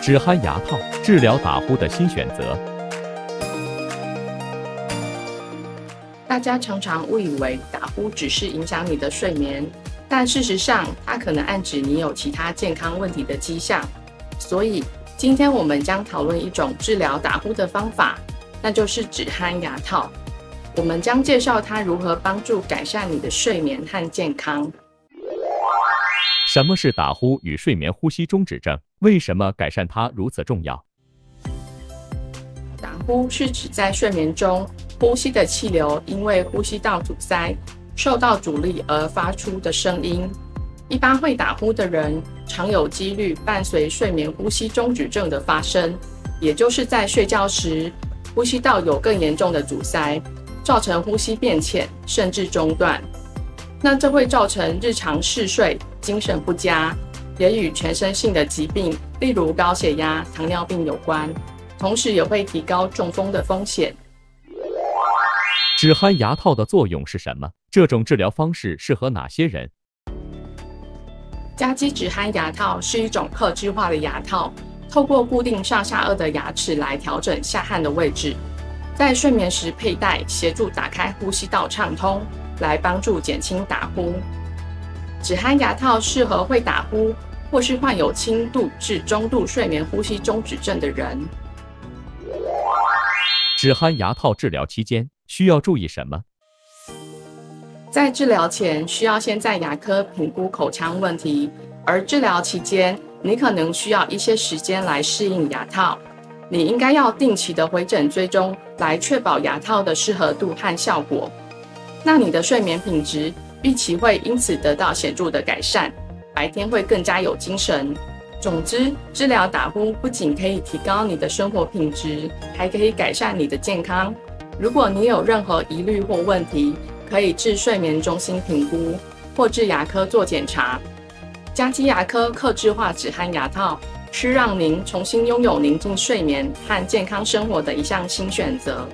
止鼾牙套，治疗打呼的新选择。大家常常误以为打呼只是影响你的睡眠，但事实上，它可能暗指你有其他健康问题的迹象。所以，今天我们将讨论一种治疗打呼的方法，那就是止鼾牙套。我们将介绍它如何帮助改善你的睡眠和健康。什么是打呼与睡眠呼吸中止症？为什么改善它如此重要？打呼是指在睡眠中呼吸的气流因为呼吸道阻塞受到阻力而发出的声音。一般会打呼的人常有几率伴随睡眠呼吸中止症的发生，也就是在睡觉时呼吸道有更严重的阻塞，造成呼吸变浅甚至中断。那这会造成日常嗜睡、精神不佳，也与全身性的疾病，例如高血压、糖尿病有关，同时也会提高中风的风险。止鼾牙套的作用是什么？这种治疗方式适合哪些人？家机止鼾牙套是一种客制化的牙套，透过固定上下颚的牙齿来调整下颌的位置，在睡眠时佩戴，协助打开呼吸道畅通，来帮助减轻打呼。止鼾牙套适合会打呼或是患有轻度至中度睡眠呼吸中止症的人。止鼾牙套治疗期间需要注意什么？在治疗前，需要先在牙科评估口腔问题，而治疗期间，你可能需要一些时间来适应牙套。你应该要定期的回诊追踪，来确保牙套的适合度和效果。那你的睡眠品质预期会因此得到显著的改善，白天会更加有精神。总之，治疗打呼不仅可以提高你的生活品质，还可以改善你的健康。如果你有任何疑虑或问题，可以至睡眠中心评估，或至牙科做检查。家机牙科客制化止鼾牙套是让您重新拥有宁静睡眠和健康生活的一项新选择。